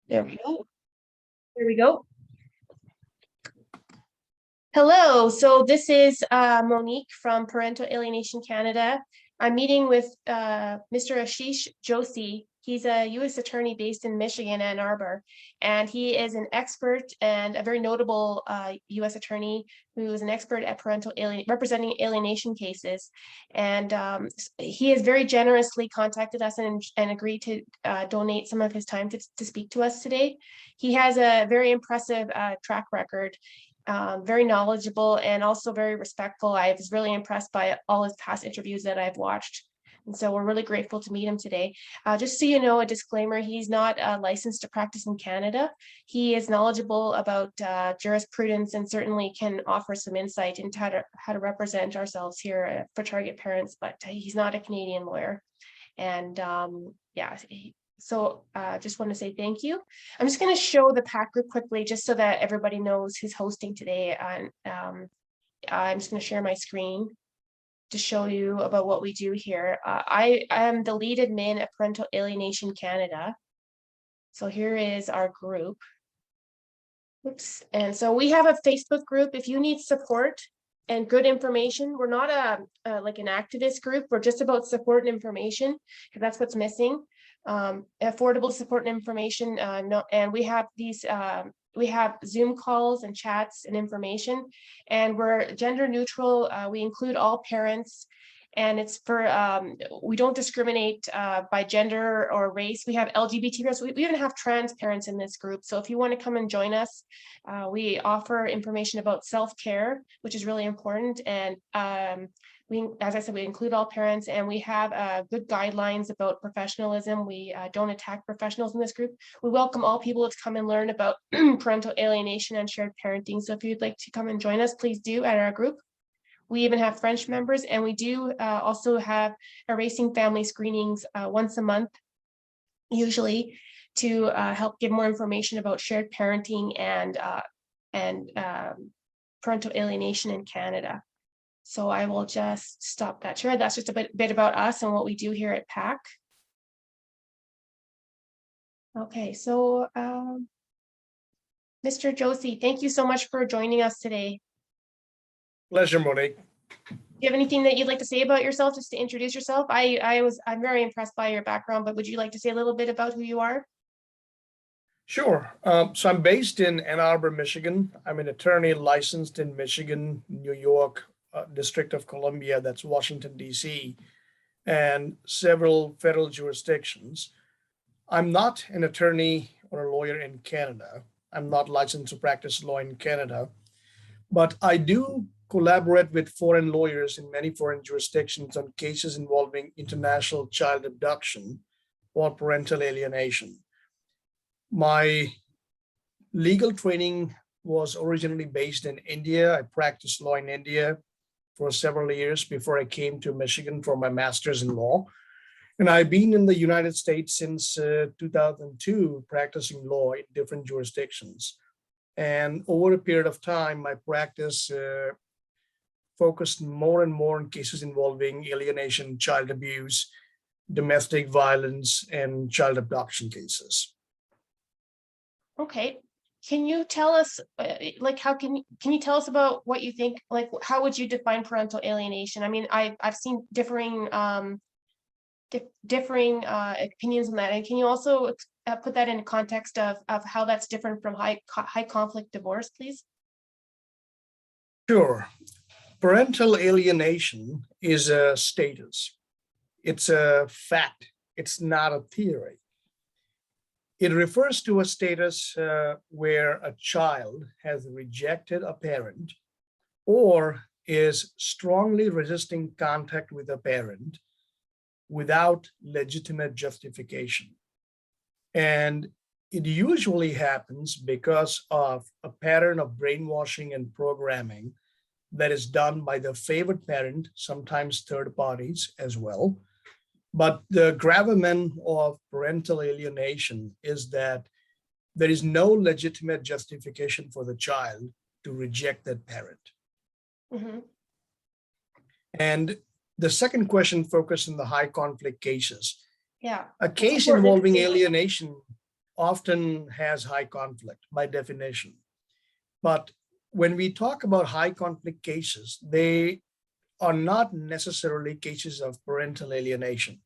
There we go. There we go. Hello, so this is Monique from Parental Alienation Canada. I'm meeting with Mr. Ashish Joshi. He's a U.S. attorney based in Michigan, Ann Arbor, and he is an expert and a very notable U.S. attorney who is an expert at representing alienation cases. And he has very generously contacted us and agreed to donate some of his time to speak to us today. He has a very impressive track record. Very knowledgeable and also very respectful. I was really impressed by all his past interviews that I've watched. And so we're really grateful to meet him today. Just so you know, a disclaimer, he's not licensed to practice in Canada. He is knowledgeable about jurisprudence and certainly can offer some insight into how to represent ourselves here for target parents, but he's not a Canadian lawyer. And yeah, so just want to say thank you. I'm just going to show the PAC group quickly just so that everybody knows who's hosting today. And I'm just going to share my screen to show you about what we do here. I am the lead admin at Parental Alienation Canada. So here is our group. Oops. And so we have a Facebook group. If you need support and good information, we're not like an activist group. We're just about support and information because that's what's missing. Affordable support and information. And we have these, we have Zoom calls and chats and information, and we're gender neutral. We include all parents, and it's for, we don't discriminate by gender or race. We have LGBT parents. We even have trans parents in this group. So if you want to come and join us, we offer information about self-care, which is really important. And as I said, we include all parents, and we have good guidelines about professionalism. We don't attack professionals in this group. We welcome all people to come and learn about parental alienation and shared parenting. So if you'd like to come and join us, please do at our group. We even have French members, and we do also have erasing family screenings once a month, usually, to help give more information about shared parenting and parental alienation in Canada. So I will just stop that share. That's just a bit about us and what we do here at PAC. Okay, so Mr. Joshi, thank you so much for joining us today. Pleasure, Monique. Do you have anything that you'd like to say about yourself, just to introduce yourself? I'm very impressed by your background, but would you like to say a little bit about who you are? Sure. So I'm based in Ann Arbor, Michigan. I'm an attorney licensed in Michigan, New York, District of Columbia, that's Washington, D.C., and several federal jurisdictions. I'm not an attorney or a lawyer in Canada. I'm not licensed to practice law in Canada, but I do collaborate with foreign lawyers in many foreign jurisdictions on cases involving international child abduction or parental alienation. My legal training was originally based in India. I practiced law in India for several years before I came to Michigan for my master's in law. And I've been in the United States since 2002, practicing law in different jurisdictions. And over a period of time, my practice focused more and more on cases involving alienation, child abuse, domestic violence, and child abduction cases. Okay. Can you tell us, like, can you tell us about what you think, like, how would you define parental alienation? I mean, I've seen differing opinions on that. And can you also put that in context of how that's different from high conflict divorce, please? Sure. Parental alienation is a status. It's a fact. It's not a theory. It refers to a status where a child has rejected a parent or is strongly resisting contact with a parent without legitimate justification. And it usually happens because of a pattern of brainwashing and programming that is done by the favored parent, sometimes third parties as well. But the gravamen of parental alienation is that there is no legitimate justification for the child to reject that parent. Mm-hmm. And the second question focused on the high conflict cases. Yeah. A case involving alienation often has high conflict by definition. But when we talk about high conflict cases, they are not necessarily cases of parental alienation.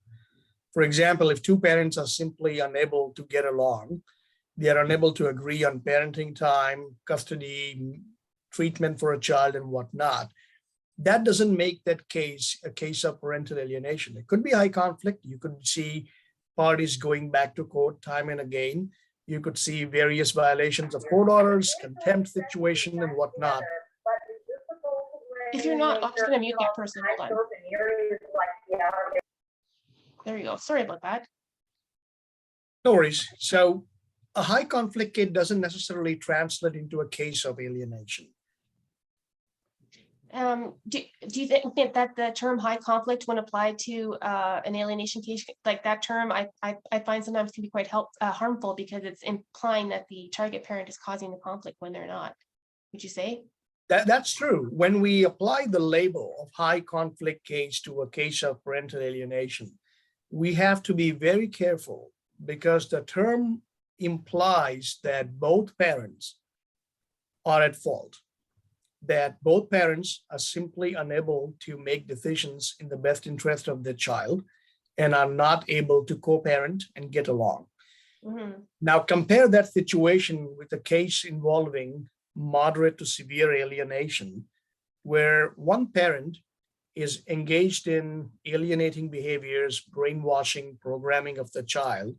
For example, if two parents are simply unable to get along, they are unable to agree on parenting time, custody, treatment for a child, and whatnot, that doesn't make that case a case of parental alienation. It could be high conflict. You could see parties going back to court time and again. You could see various violations of court orders, contempt situation, and whatnot. If you're not, I'm just gonna mute that person, hold on. There you go, sorry about that. No worries. So a high conflict case doesn't necessarily translate into a case of alienation. Do you think that the term high conflict, when applied to an alienation case, like that term, I find sometimes can be quite harmful, because it's implying that the target parent is causing the conflict when they're not? Would you say? That's true. When we apply the label of high conflict case to a case of parental alienation, we have to be very careful, because the term implies that both parents are at fault, that both parents are simply unable to make decisions in the best interest of their child and are not able to co-parent and get along. Mm-hmm. Now compare that situation with a case involving moderate to severe alienation, where one parent is engaged in alienating behaviors, brainwashing, programming of the child,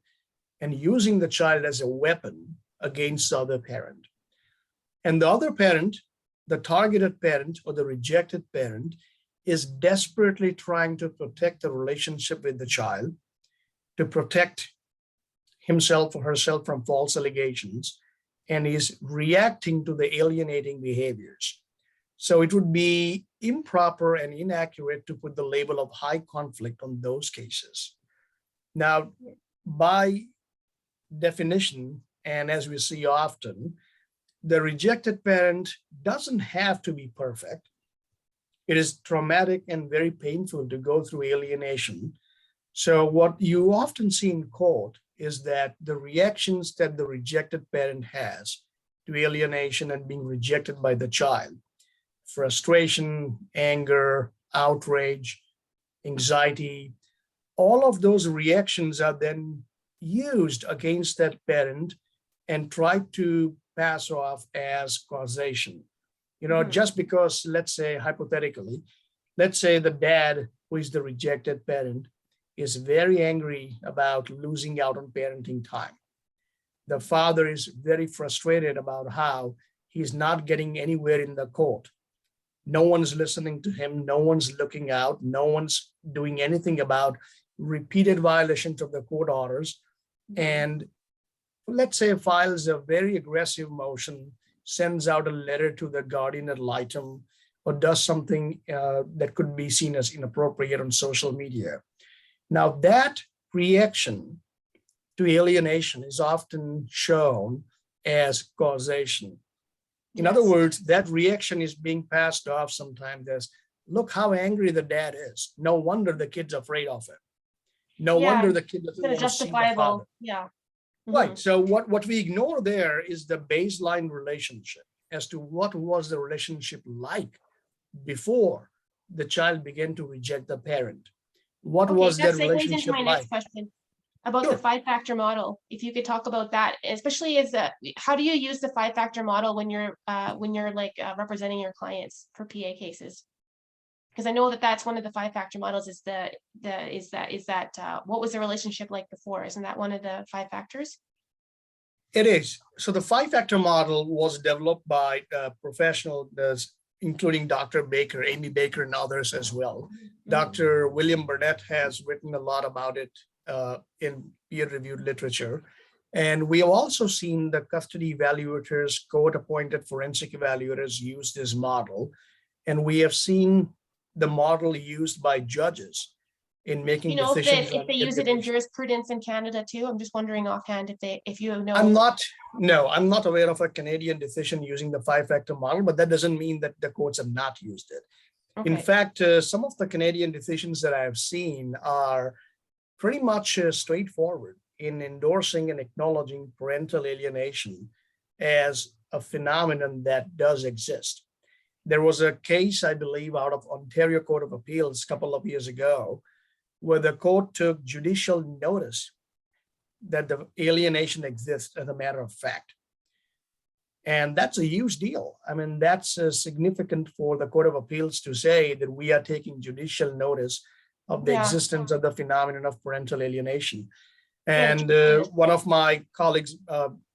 and using the child as a weapon against the other parent. And the other parent, the targeted parent or the rejected parent, is desperately trying to protect the relationship with the child, to protect himself or herself from false allegations, and is reacting to the alienating behaviors. So it would be improper and inaccurate to put the label of high conflict on those cases. Now, by definition, and as we see often, the rejected parent doesn't have to be perfect. It is traumatic and very painful to go through alienation. So what you often see in court is that the reactions that the rejected parent has to alienation and being rejected by the child, frustration, anger, outrage, anxiety, all of those reactions are then used against that parent and tried to pass off as causation. Just because, let's say, hypothetically, let's say the dad, who is the rejected parent, is very angry about losing out on parenting time. The father is very frustrated about how he's not getting anywhere in the court. No one's listening to him. No one's looking out. No one's doing anything about repeated violations of the court orders. And let's say files a very aggressive motion, sends out a letter to the guardian ad litem, or does something that could be seen as inappropriate on social media. Now that reaction to alienation is often shown as causation. In other words, that reaction is being passed off sometimes as, look how angry the dad is. No wonder the kid's afraid of him. No wonder the kid doesn't want to see the father. Yeah. Right. So what we ignore there is the baseline relationship as to what was the relationship like before the child began to reject the parent. What was their relationship like? Next question about the 5-factor model. If you could talk about that, especially as how do you use the 5-factor model when you're representing your clients for PA cases? Because I know that that's one of the 5-factor models. Is that what was the relationship like before? Isn't that one of the 5 factors? It is. So the 5-factor model was developed by professionals, including Dr. Baker, Amy Baker, and others as well. Dr. William Burnett has written a lot about it in peer-reviewed literature. And we have also seen the custody evaluators, court-appointed forensic evaluators use this model. And we have seen the model used by judges in making decisions. If they use it in jurisprudence in Canada too? I'm just wondering offhand if you know. I'm not aware of a Canadian decision using the 5-factor model, but that doesn't mean that the courts have not used it. Okay. In fact, some of the Canadian decisions that I've seen are pretty much straightforward in endorsing and acknowledging parental alienation as a phenomenon that does exist. There was a case, I believe, out of Ontario Court of Appeals a couple of years ago, where the court took judicial notice that the alienation exists as a matter of fact. And that's a huge deal. I mean, that's significant for the Court of Appeals to say that we are taking judicial notice of the existence of the phenomenon of parental alienation. And one of my colleagues,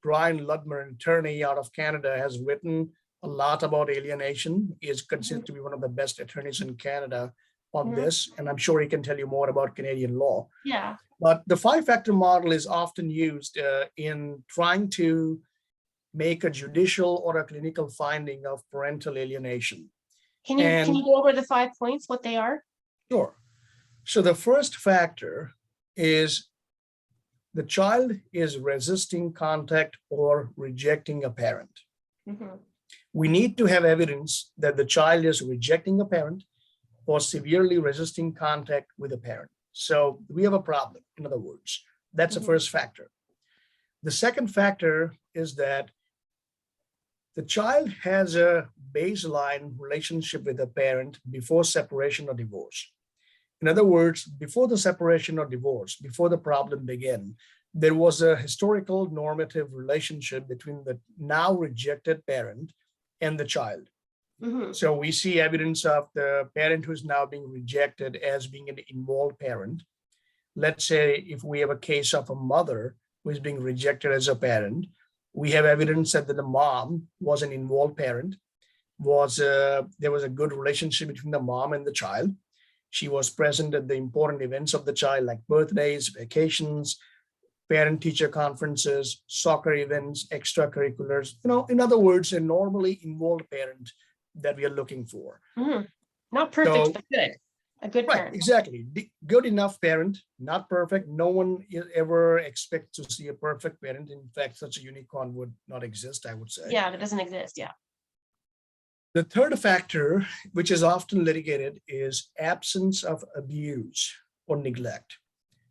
Brian Ludmer, an attorney out of Canada, has written a lot about alienation. He is considered to be one of the best attorneys in Canada on this. And I'm sure he can tell you more about Canadian law. Yeah. But the 5-factor model is often used in trying to make a judicial or a clinical finding of parental alienation. Can you go over the 5 points, what they are? Sure. So the first factor is the child is resisting contact or rejecting a parent. We need to have evidence that the child is rejecting a parent or severely resisting contact with a parent. So we have a problem, in other words. That's the first factor. The second factor is that the child has a baseline relationship with a parent before separation or divorce. In other words, before the separation or divorce, before the problem began, there was a historical normative relationship between the now rejected parent and the child. So we see evidence of the parent who's now being rejected as being an involved parent. Let's say if we have a case of a mother who is being rejected as a parent, we have evidence that the mom was an involved parent, there was a good relationship between the mom and the child. She was present at the important events of the child, like birthdays, vacations, parent-teacher conferences, soccer events, extracurriculars. In other words, a normally involved parent that we are looking for. Not perfect, but good. A good parent. Right, exactly. Good enough parent, not perfect. No one ever expects to see a perfect parent. In fact, such a unicorn would not exist, I would say. Yeah, that doesn't exist, yeah. The third factor, which is often litigated, is absence of abuse or neglect.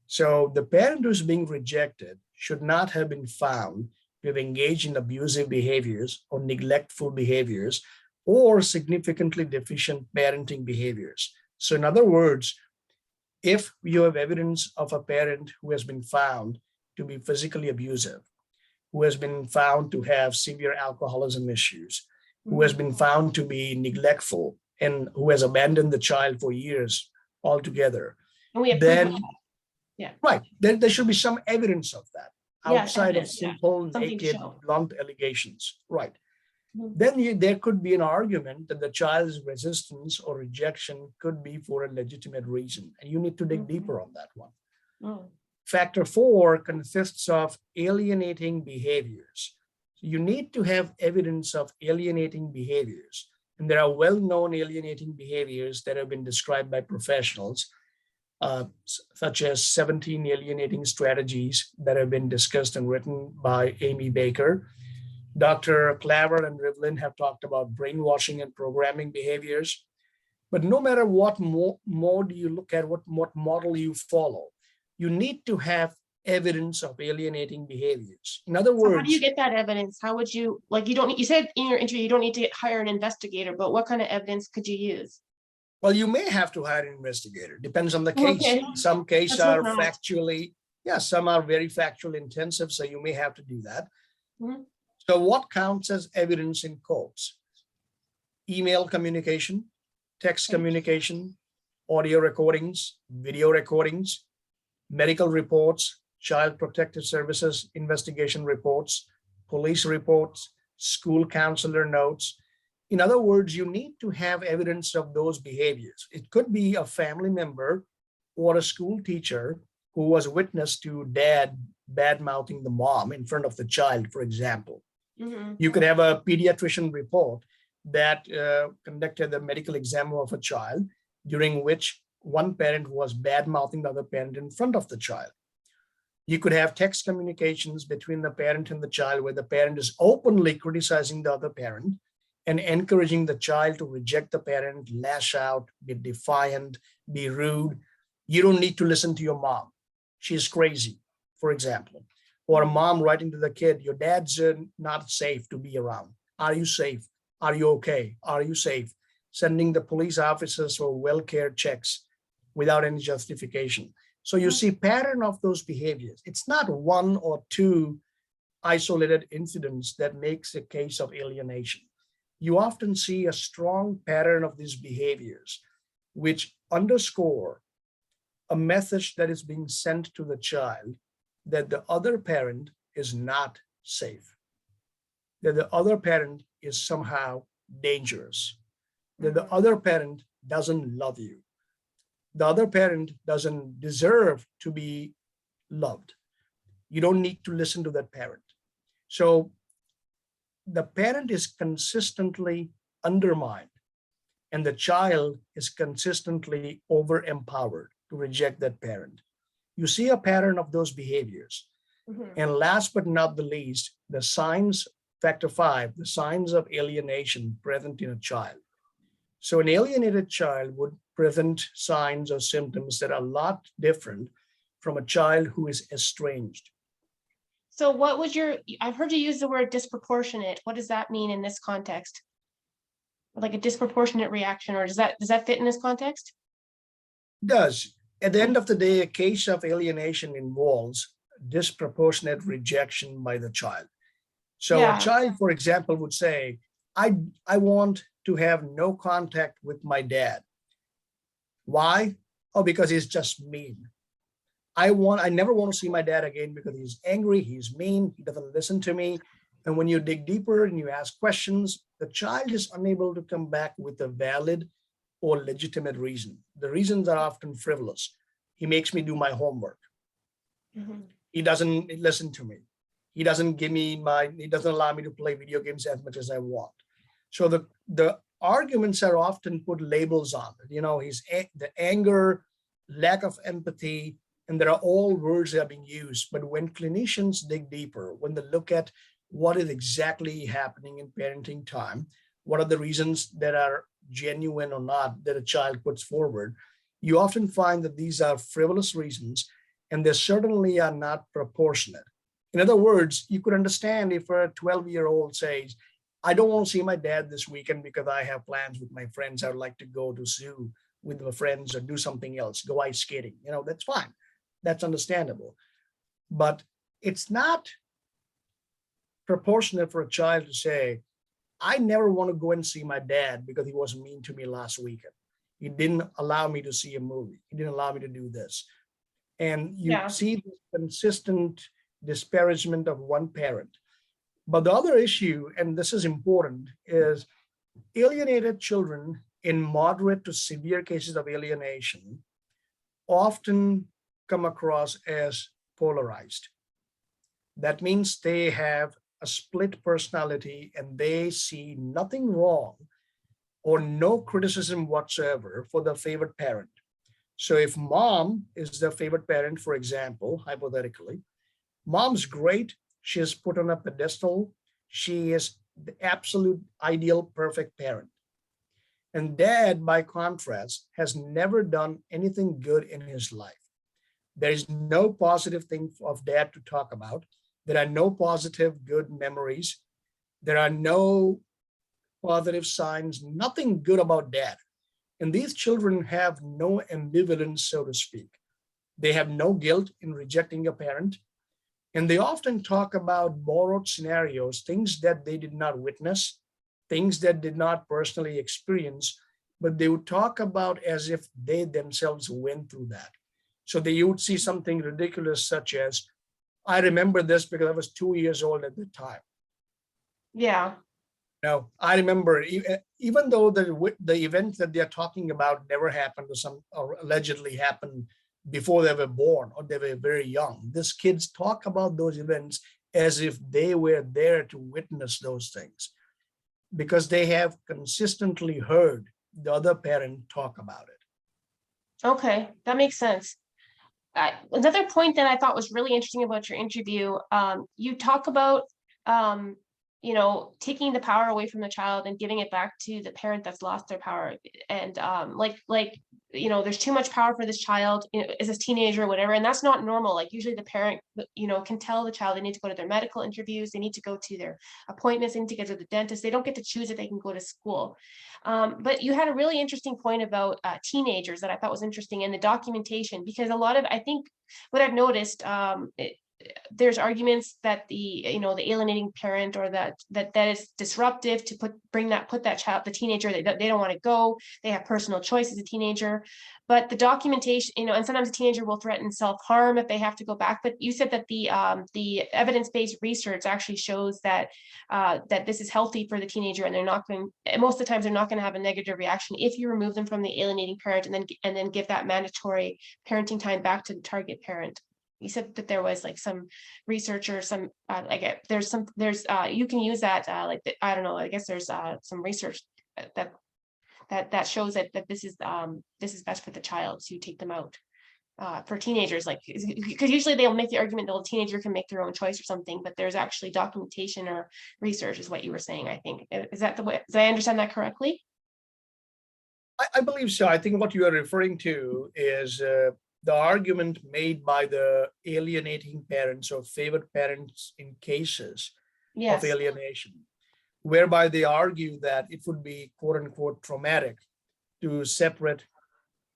So the parent who's being rejected should not have been found to have engaged in abusive behaviors or neglectful behaviors or significantly deficient parenting behaviors. So in other words, if you have evidence of a parent who has been found to be physically abusive, who has been found to have severe alcoholism issues, who has been found to be neglectful, and who has abandoned the child for years altogether, And we have then, right, then there should be some evidence of that outside of simple, naked, blunt allegations. Right. Then there could be an argument that the child's resistance or rejection could be for a legitimate reason, and you need to dig deeper on that one. Factor 4 consists of alienating behaviors. So you need to have evidence of alienating behaviors, and there are well-known alienating behaviors that have been described by professionals, such as 17 alienating strategies that have been discussed and written by Amy Baker. Dr. Claver and Rivlin have talked about brainwashing and programming behaviors. But no matter what mode you look at, what model you follow, you need to have evidence of alienating behaviors. In other words, how do you get that evidence? How would you, you said in your interview, you don't need to hire an investigator, but what kind of evidence could you use? Well, you may have to hire an investigator. Depends on the case. Some cases are factually, some are very factual intensive, so you may have to do that. So what counts as evidence in courts? Email communication, text communication, audio recordings, video recordings, medical reports, child protective services investigation reports, police reports, school counselor notes. In other words, you need to have evidence of those behaviors. It could be a family member or a school teacher who was witness to dad bad-mouthing the mom in front of the child, for example. You could have a pediatrician report that conducted the medical exam of a child during which one parent was bad-mouthing the other parent in front of the child. You could have text communications between the parent and the child where the parent is openly criticizing the other parent and encouraging the child to reject the parent, lash out, be defiant, be rude. You don't need to listen to your mom. She's crazy, for example, or a mom writing to the kid, your dad's not safe to be around. Are you safe? Are you okay? Are you safe? Sending the police officers for well-care checks without any justification. So you see pattern of those behaviors. It's not one or two isolated incidents that makes a case of alienation. You often see a strong pattern of these behaviors, which underscore a message that is being sent to the child that the other parent is not safe, that the other parent is somehow dangerous, that the other parent doesn't love you, the other parent doesn't deserve to be loved. You don't need to listen to that parent. So the parent is consistently undermined and the child is consistently over-empowered to reject that parent. You see a pattern of those behaviors. And last but not the least, the signs, factor 5, the signs of alienation present in a child. So an alienated child would present signs or symptoms that are a lot different from a child who is estranged. So what was I've heard you use the word disproportionate. What does that mean in this context? Like a disproportionate reaction, or does that fit in this context? Does. At the end of the day, a case of alienation involves disproportionate rejection by the child. So a child, for example, would say, I want to have no contact with my dad. Why? Oh, because he's just mean. I never want to see my dad again because he's angry, he's mean, he doesn't listen to me. And when you dig deeper and you ask questions, the child is unable to come back with a valid or legitimate reason. The reasons are often frivolous. He makes me do my homework. He doesn't listen to me. He doesn't allow me to play video games as much as I want. So the arguments are often put labels on it. You know, the anger, lack of empathy, and there are all words that are being used. But when clinicians dig deeper, when they look at what is exactly happening in parenting time, what are the reasons that are genuine or not that a child puts forward, you often find that these are frivolous reasons, and they certainly are not proportionate. In other words, you could understand if a 12-year-old says, I don't want to see my dad this weekend because I have plans with my friends. I would like to go to zoo with my friends or do something else, go ice skating. You know, that's fine. That's understandable. But it's not proportionate for a child to say, I never want to go and see my dad because he was mean to me last weekend. He didn't allow me to see a movie. He didn't allow me to do this. And you see this consistent disparagement of one parent. But the other issue, and this is important, is alienated children in moderate to severe cases of alienation often come across as polarized. That means they have a split personality and they see nothing wrong or no criticism whatsoever for their favorite parent. So if mom is their favorite parent, for example, hypothetically, mom's great. She is put on a pedestal. She is the absolute ideal, perfect parent. And dad, by contrast, has never done anything good in his life. There is no positive thing of dad to talk about. There are no positive, good memories. There are no positive signs, nothing good about dad. And these children have no ambivalence, so to speak. They have no guilt in rejecting a parent. And they often talk about borrowed scenarios, things that they did not witness, things that did not personally experience, but they would talk about as if they themselves went through that. So you would see something ridiculous such as, I remember this because I was 2 years old at the time. Yeah. No, I remember, even though the events that they're talking about never happened or allegedly happened before they were born or they were very young, these kids talk about those events as if they were there to witness those things because they have consistently heard the other parent talk about it. Okay, that makes sense. Another point that I thought was really interesting about your interview, you talk about taking the power away from the child and giving it back to the parent that's lost their power. And there's too much power for this child, as a teenager or whatever, and that's not normal. Like usually the parent, can tell the child they need to go to their medical interviews, they need to go to their appointments, they need to get to the dentist. They don't get to choose if they can go to school. But you had a really interesting point about teenagers that I thought was interesting, in the documentation, because I think what I've noticed, there's arguments that the alienating parent, or that is disruptive to put that child, the teenager, they don't want to go, they have personal choice as a teenager. But the documentation, and sometimes a teenager will threaten self-harm if they have to go back. But you said that the evidence-based research actually shows that that this is healthy for the teenager, and most of the times they're not going to have a negative reaction if you remove them from the alienating parent, and then give that mandatory parenting time back to the target parent. You said that there was like some research or some you can use that I don't know, I guess there's some research that shows that this is best for the child to take them out. For teenagers, because usually they'll make the argument that a teenager can make their own choice or something, but there's actually documentation or research, is what you were saying, I think. Is that the way? Did I understand that correctly? I believe so. I think what you are referring to is the argument made by the alienating parents or favored parents in cases Yes. of alienation, whereby they argue that it would be quote unquote traumatic to separate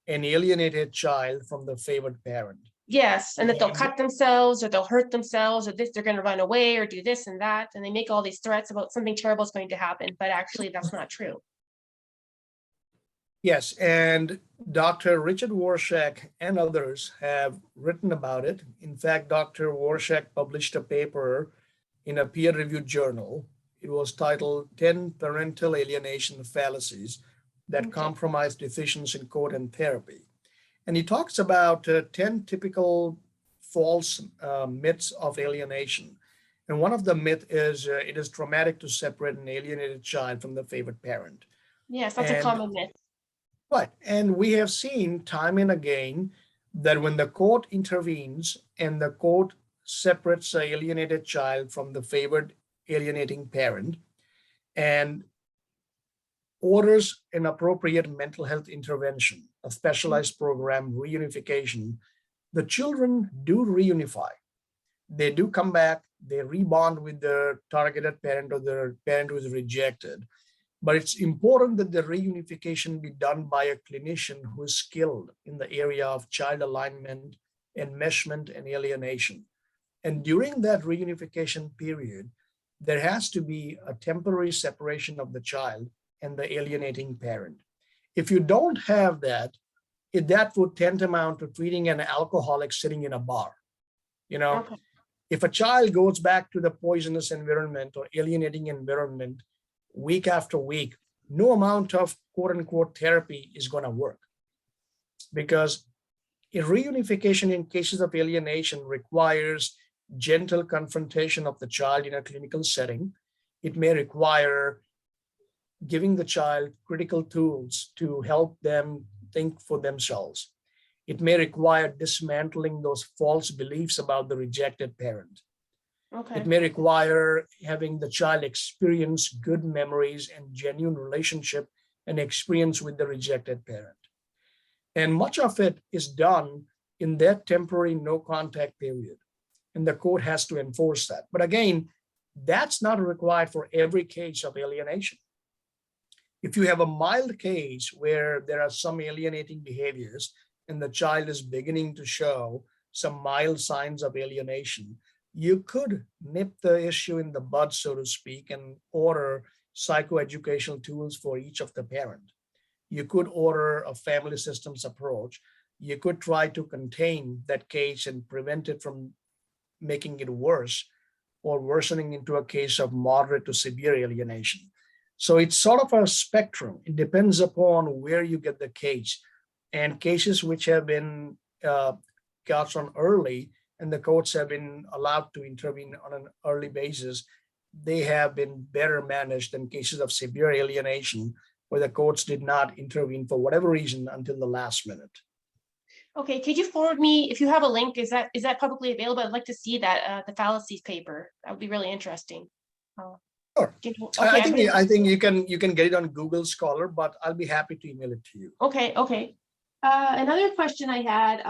an alienated child from the favored parent. Yes, and that they'll cut themselves, or they'll hurt themselves, or they're going to run away, or do this and that, and they make all these threats about something terrible is going to happen, but actually that's not true. Yes, and Dr. Richard Warshak and others have written about it. In fact, Dr. Warshak published a paper in a peer-reviewed journal. It was titled 10 Parental Alienation Fallacies that Compromise Decisions in Court and Therapy. And he talks about 10 typical false myths of alienation. And one of the myths is it is traumatic to separate an alienated child from the favored parent. Yes, that's a common myth. Right. And we have seen time and again that when the court intervenes and the court separates the alienated child from the favored alienating parent and orders an appropriate mental health intervention, a specialized program, reunification, the children do reunify. They do come back, they rebond with the targeted parent or the parent who is rejected. But it's important that the reunification be done by a clinician who is skilled in the area of child alignment, enmeshment, and alienation. And during that reunification period, there has to be a temporary separation of the child and the alienating parent. If you don't have that, that would tantamount to treating an alcoholic sitting in a bar. If a child goes back to the poisonous environment or alienating environment week after week, no amount of quote unquote therapy is going to work, because a reunification in cases of alienation requires gentle confrontation of the child in a clinical setting. It may require giving the child critical tools to help them think for themselves. It may require dismantling those false beliefs about the rejected parent. It may require having the child experience good memories and genuine relationship and experience with the rejected parent. And much of it is done in that temporary no contact period. And the court has to enforce that. But again, that's not required for every case of alienation. If you have a mild case where there are some alienating behaviors and the child is beginning to show some mild signs of alienation, you could nip the issue in the bud, so to speak, and order psychoeducational tools for each of the parent. You could order a family systems approach. You could try to contain that case and prevent it from making it worse or worsening into a case of moderate to severe alienation. So it's sort of a spectrum. It depends upon where you get the case. And cases which have been got on early and the courts have been allowed to intervene on an early basis, they have been better managed than cases of severe alienation where the courts did not intervene for whatever reason until the last minute. Okay, could you forward me, if you have a link, is that publicly available? I'd like to see that, the fallacies paper. That would be really interesting. Sure. Okay, I think you can get it on Google Scholar, but I'll be happy to email it to you. okay. Another question I had,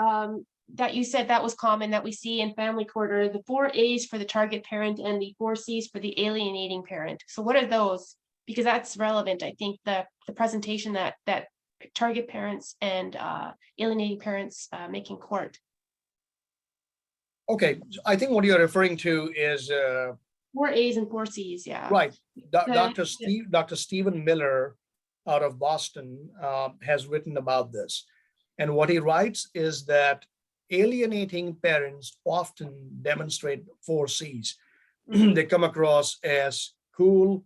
that you said that was common that we see in family court are the 4 A's for the target parent and the 4 C's for the alienating parent. So what are those? Because that's relevant. I think the presentation that target parents and alienating parents make in court. Okay, I think what you're referring to is 4 A's and 4 C's, yeah. right. Dr. Stephen Miller out of Boston has written about this. And what he writes is that alienating parents often demonstrate 4 C's. They come across as cool,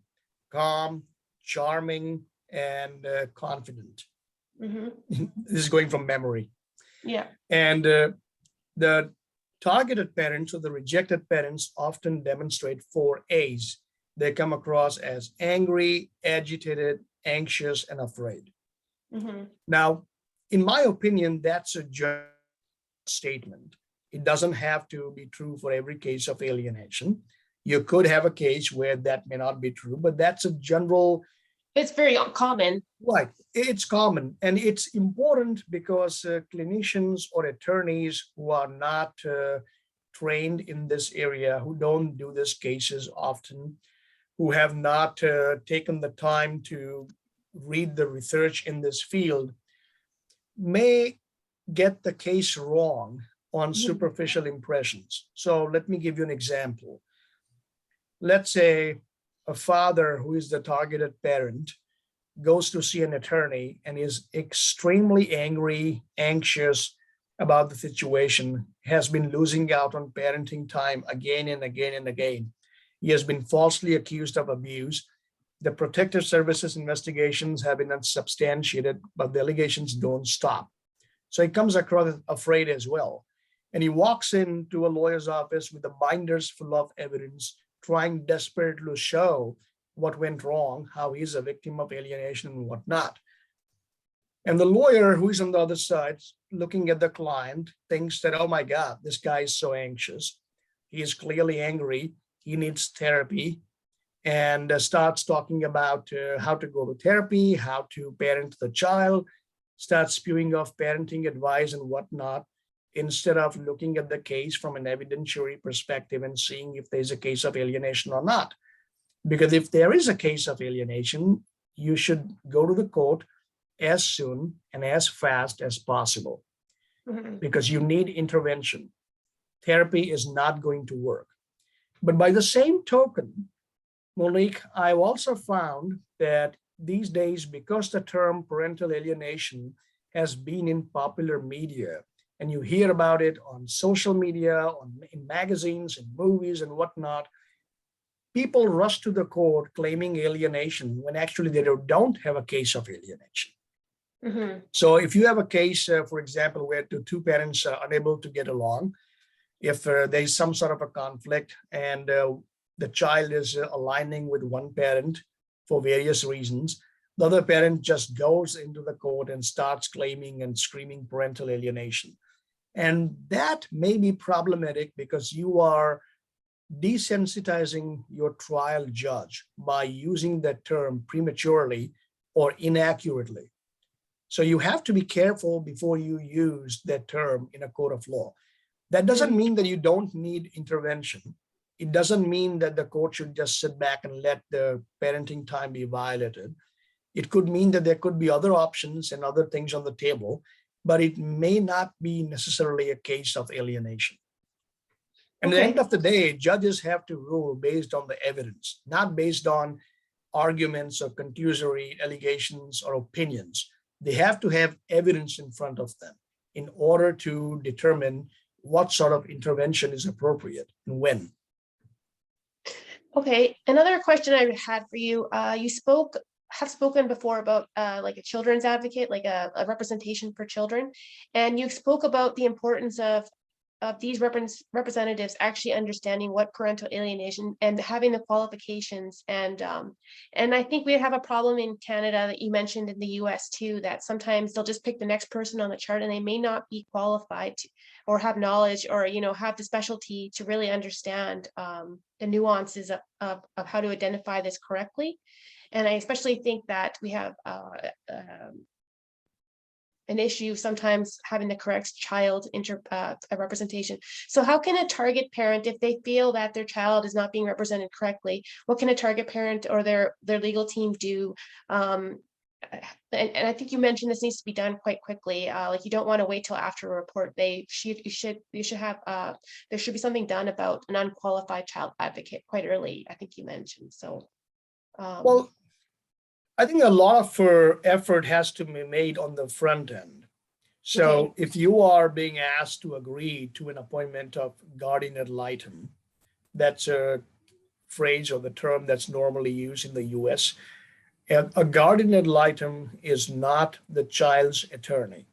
calm, charming, and confident. This is going from memory. Yeah. And the targeted parents or the rejected parents often demonstrate 4 A's. They come across as angry, agitated, anxious, and afraid. Now, in my opinion, that's a general statement. It doesn't have to be true for every case of alienation. You could have a case where that may not be true, but that's a general. It's very common. Right. It's common. And it's important because clinicians or attorneys who are not trained in this area, who don't do these cases often, who have not taken the time to read the research in this field, may get the case wrong on superficial impressions. So let me give you an example. Let's say a father who is the targeted parent goes to see an attorney and is extremely angry, anxious about the situation, has been losing out on parenting time again and again and again. He has been falsely accused of abuse. The protective services investigations have been unsubstantiated, but the allegations don't stop. So he comes across afraid as well. And he walks into a lawyer's office with the binders full of evidence, trying desperately to show what went wrong, how he's a victim of alienation and whatnot. And the lawyer who is on the other side, looking at the client, thinks that, oh my God, this guy is so anxious. He is clearly angry. He needs therapy. And starts talking about how to go to therapy, how to parent the child, starts spewing off parenting advice and whatnot, instead of looking at the case from an evidentiary perspective and seeing if there's a case of alienation or not. Because if there is a case of alienation, you should go to the court as soon and as fast as possible, because you need intervention. Therapy is not going to work. But by the same token, Monique, I've also found that these days, because the term parental alienation has been in popular media, and you hear about it on social media, in magazines and movies and whatnot, people rush to the court claiming alienation when actually they don't have a case of alienation. So if you have a case, for example, where the 2 parents are unable to get along, if there's some sort of a conflict and the child is aligning with one parent for various reasons, the other parent just goes into the court and starts claiming and screaming parental alienation. And that may be problematic because you are desensitizing your trial judge by using that term prematurely or inaccurately. So you have to be careful before you use that term in a court of law. That doesn't mean that you don't need intervention. It doesn't mean that the court should just sit back and let the parenting time be violated. It could mean that there could be other options and other things on the table, but it may not be necessarily a case of alienation. And at the end of the day, judges have to rule based on the evidence, not based on arguments or conclusory allegations or opinions. They have to have evidence in front of them in order to determine what sort of intervention is appropriate and when. Okay, another question I had for you, you have spoken before about like a children's advocate, like a representation for children, and you spoke about the importance of these representatives actually understanding what parental alienation and having the qualifications. And I think we have a problem in Canada that you mentioned in the US too, that sometimes they'll just pick the next person on the chart and they may not be qualified to, or have knowledge, or, you know, have the specialty to really understand the nuances of how to identify this correctly. And I especially think that we have an issue sometimes having the correct child representation. So how can a target parent, if they feel that their child is not being represented correctly, what can a target parent or their legal team do? And I think you mentioned this needs to be done quite quickly. Like, you don't want to wait till after a report. You should have there should be something done about an unqualified child advocate quite early, I think you mentioned. So Well, I think a lot of effort has to be made on the front end. So okay. if you are being asked to agree to an appointment of guardian ad litem, that's a phrase or the term that's normally used in the US. A guardian ad litem is not the child's attorney.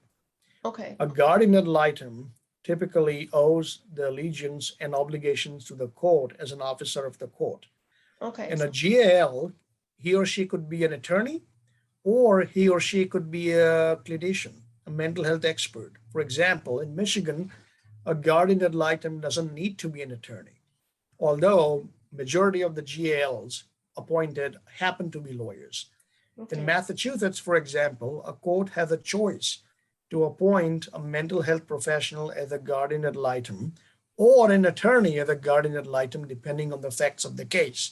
Okay. A guardian ad litem typically owes the allegiance and obligations to the court as an officer of the court. Okay. And a GAL, he or she could be an attorney, or he or she could be a clinician, a mental health expert. For example, in Michigan, a guardian ad litem doesn't need to be an attorney, although majority of the GALs appointed happen to be lawyers. In Okay. Massachusetts, for example, a court has a choice to appoint a mental health professional as a guardian ad litem or an attorney as a guardian ad litem, depending on the facts of the case.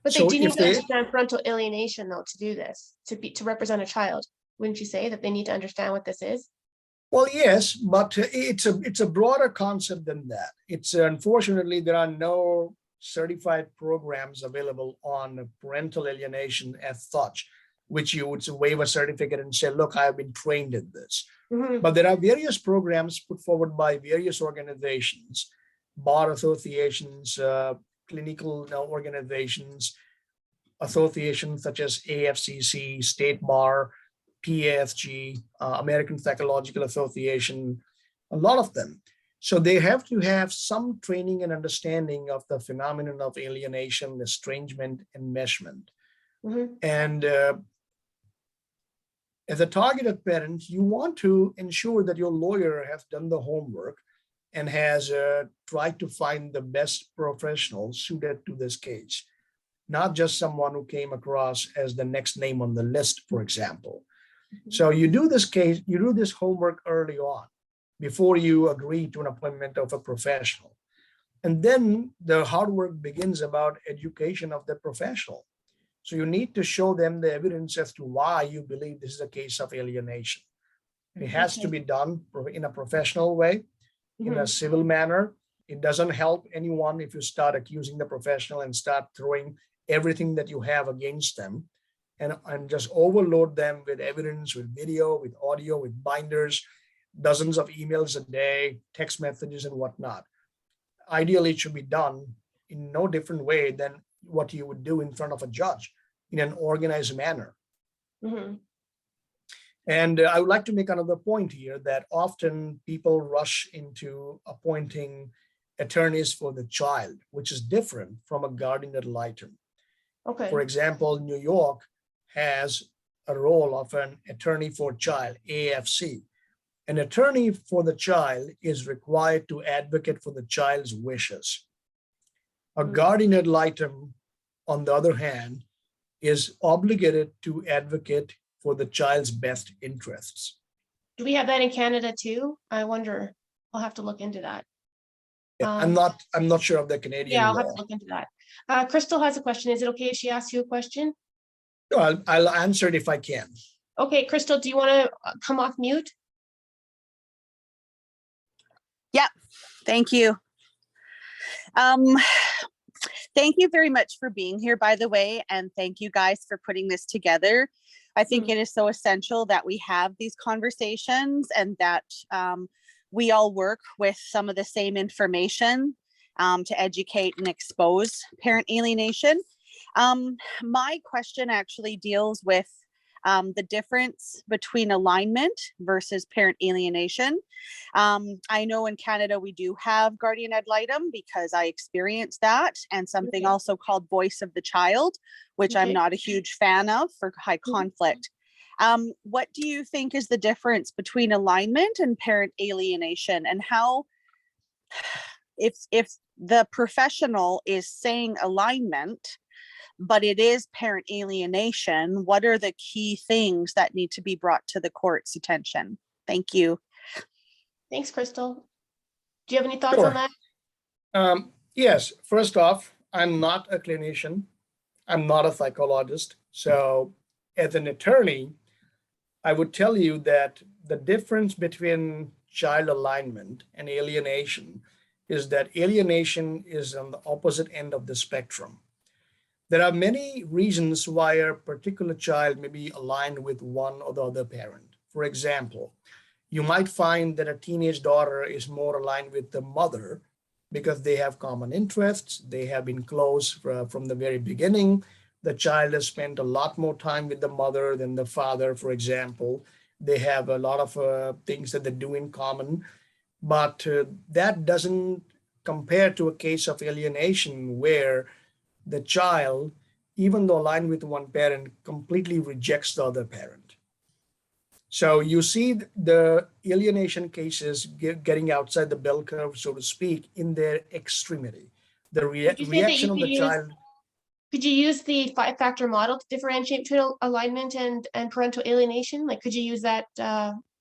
But they So do need if to they, understand parental alienation, though, to do this, to represent a child. Wouldn't you say that they need to understand what this is? well, yes, but it's a broader concept than that. It's unfortunately there are no certified programs available on parental alienation as such, which you would waive a certificate and say, look, I've been trained in this. Mhm. But there are various programs put forward by various organizations, bar associations, clinical organizations, associations such as AFCC, State Bar, PASG, American Psychological Association, a lot of them. So they have to have some training and understanding of the phenomenon of alienation, estrangement, enmeshment. Mhm. And as a targeted parent, you want to ensure that your lawyer has done the homework and has tried to find the best professional suited to this case, not just someone who came across as the next name on the list, for example. So you do this homework early on before you agree to an appointment of a professional. And then the hard work begins about education of the professional. So you need to show them the evidence as to why you believe this is a case of alienation. And it has to Okay. be done in a professional way, in a Mhm. civil manner. It doesn't help anyone if you start accusing the professional and start throwing everything that you have against them and just overload them with evidence, with video, with audio, with binders, dozens of emails a day, text messages and whatnot. Ideally, it should be done in no different way than what you would do in front of a judge in an organized manner. Mhm. And I would like to make another point here that often people rush into appointing attorneys for the child, which is different from a guardian ad litem. Okay. For example, New York has a role of an attorney for child, AFC. An attorney for the child is required to advocate for the child's wishes. A Mhm. guardian ad litem, on the other hand, is obligated to advocate for the child's best interests. Do we have that in Canada too? I wonder. I'll have to look into that. Yeah, Um, I'm not sure of the yeah, Canadian I'll have to law. look into that. Crystal has a question. Is it okay if she asks you a question? No, I'll answer it if I can. Okay, Crystal, do you want to come off mute? Yeah, thank you. Thank you very much for being here, by the way, and thank you guys for putting this together. I think it is so essential that we have these conversations and that we all work with some of the same information to educate and expose parent alienation. My question actually deals with the difference between alignment versus parent alienation. I know in Canada we do have guardian ad litem because I experienced that, and something Okay. also called voice of the child, which I'm Okay. not a huge fan of for high conflict. What do you think is the difference between alignment and parent alienation, and how, if the professional is saying alignment, but it is parent alienation, what are the key things that need to be brought to the court's attention? Thank you. Thanks, Crystal. Do you have any thoughts Sure. on that? Yes, first off, I'm not a clinician. I'm not a psychologist. So as an attorney, I would tell you that the difference between child alignment and alienation is that alienation is on the opposite end of the spectrum. There are many reasons why a particular child may be aligned with one or the other parent. For example, you might find that a teenage daughter is more aligned with the mother because they have common interests. They have been close from the very beginning. The child has spent a lot more time with the mother than the father, for example. They have a lot of things that they do in common, but that doesn't compare to a case of alienation where the child, even though aligned with one parent, completely rejects the other parent. So you see the alienation cases getting outside the bell curve, so to speak, in their extremity. The Would you say that reaction you of could the use, child. could you use the 5-factor model to differentiate between alignment and parental alienation? Like, could you use that,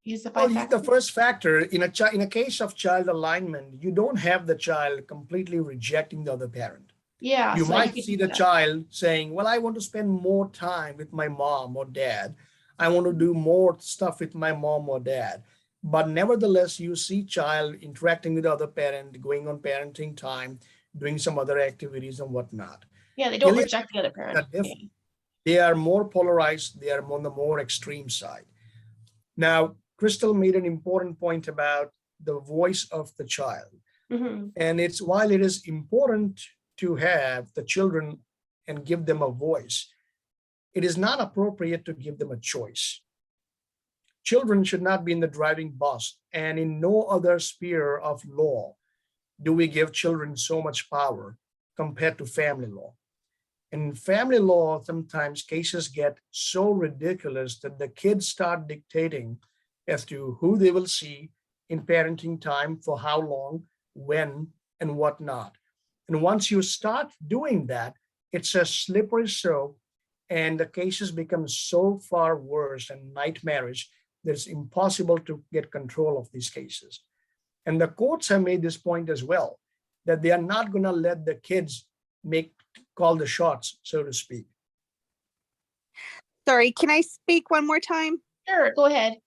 use the Well, 5 the factors? first factor in a case of child alignment, you don't have the child completely rejecting the other parent. Yeah, You so you might could see do the that. child saying, well, I want to spend more time with my mom or dad. I want to do more stuff with my mom or dad. But nevertheless, you see child interacting with the other parent, going on parenting time, doing some other activities and whatnot. Yeah, they don't Aliens reject the other are parent. Yeah. different. They are more polarized. They are on the more extreme side. Now, Crystal made an important point about the voice of the child. Mhm. And it's while it is important to have the children and give them a voice, it is not appropriate to give them a choice. Children should not be in the driving bus, and in no other sphere of law do we give children so much power compared to family law. In family law, sometimes cases get so ridiculous that the kids start dictating as to who they will see in parenting time, for how long, when, and whatnot. And once you start doing that, it's a slippery slope, and the cases become so far worse and nightmarish that it's impossible to get control of these cases. And the courts have made this point as well, that they are not going to let the kids call the shots, so to speak. Sorry, can I speak one more time? Sure, go ahead.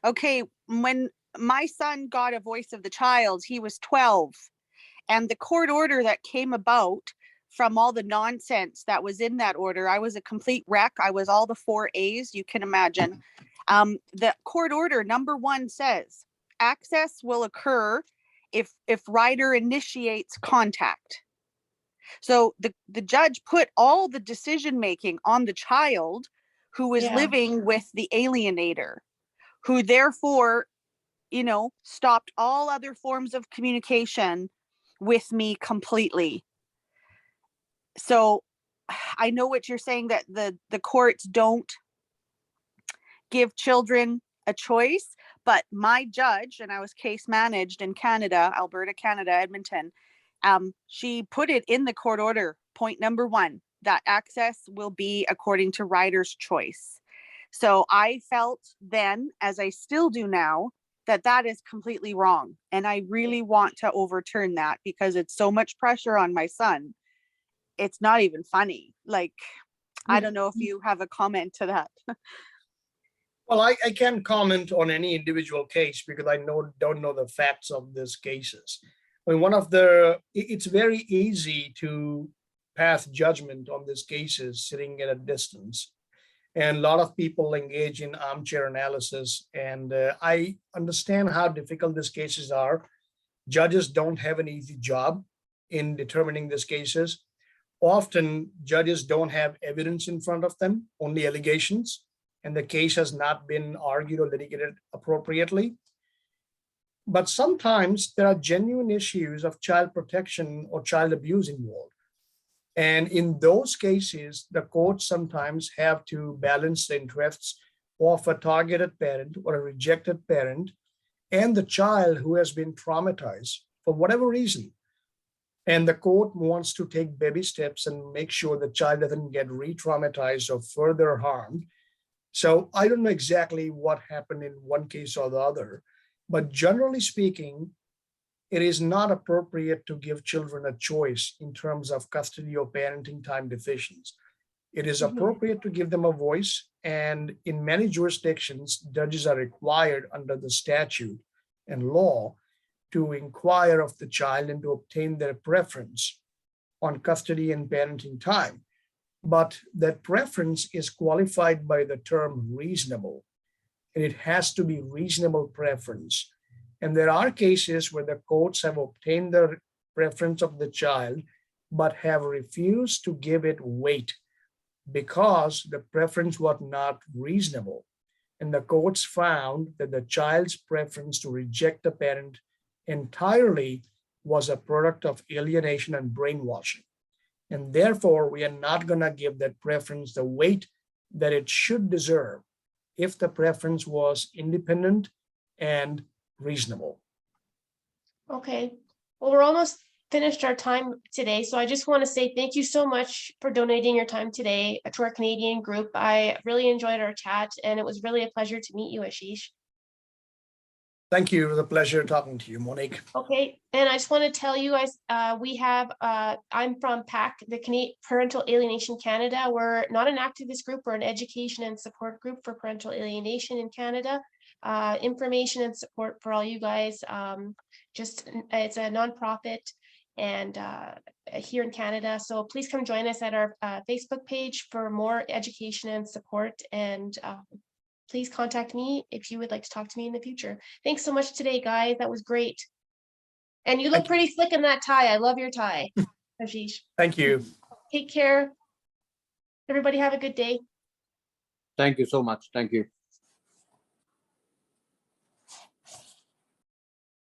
Okay, when my son got a voice of the child, he was 12. And the court order that came about from all the nonsense that was in that order, I was a complete wreck. I was all the 4 A's you can imagine. The court order number 1 says access will occur if rider initiates contact. So the judge put all the decision making on the child who is Yeah. living with the alienator, who therefore, stopped all other forms of communication with me completely. So I know what you're saying, that the courts don't give children a choice, but my judge, and I was case managed in Canada, Alberta, Canada, Edmonton, she put it in the court order, point number 1, that access will be according to rider's choice. So I felt then, as I still do now, that is completely wrong. And I really want to overturn that because it's so much pressure on my son. It's not even funny. Like, I don't know if you have a comment to that. Well, I can't comment on any individual case because I don't know the facts of these cases. I mean, it's very easy to pass judgment on these cases sitting at a distance. And a lot of people engage in armchair analysis. And I understand how difficult these cases are. Judges don't have an easy job in determining these cases. Often, judges don't have evidence in front of them, only allegations. and the case has not been argued or litigated appropriately. But sometimes there are genuine issues of child protection or child abuse involved. And in those cases, the courts sometimes have to balance the interests of a targeted parent or a rejected parent and the child who has been traumatized for whatever reason. And the court wants to take baby steps and make sure the child doesn't get re-traumatized or further harmed. So I don't know exactly what happened in one case or the other, but generally speaking, it is not appropriate to give children a choice in terms of custody or parenting time decisions. It is appropriate to give them a voice, and in many jurisdictions, judges are required under the statute and law to inquire of the child and to obtain their preference on custody and parenting time. But that preference is qualified by the term reasonable, and it has to be reasonable preference. And there are cases where the courts have obtained the preference of the child, but have refused to give it weight because the preference was not reasonable. And the courts found that the child's preference to reject the parent entirely was a product of alienation and brainwashing. And therefore, we are not going to give that preference the weight that it should deserve if the preference was independent and reasonable. Okay, well, we're almost finished our time today, so I just want to say thank you so much for donating your time today to our Canadian group. I really enjoyed our chat, and it was really a pleasure to meet you, Ashish. Thank you. It was a pleasure talking to you, Monique. Okay, and I just want to tell you guys, I'm from PAC, the Parental Alienation Canada. We're not an activist group, we're an education and support group for parental alienation in Canada. Information and support for all you guys. It's a nonprofit and here in Canada. So please come join us at our Facebook page for more education and support. And please contact me if you would like to talk to me in the future. Thanks so much today, guys. That was great. And you look pretty slick in that tie. I love your tie, Ashish. Thank you. Take care. Everybody have a good day. Thank you so much. Thank you.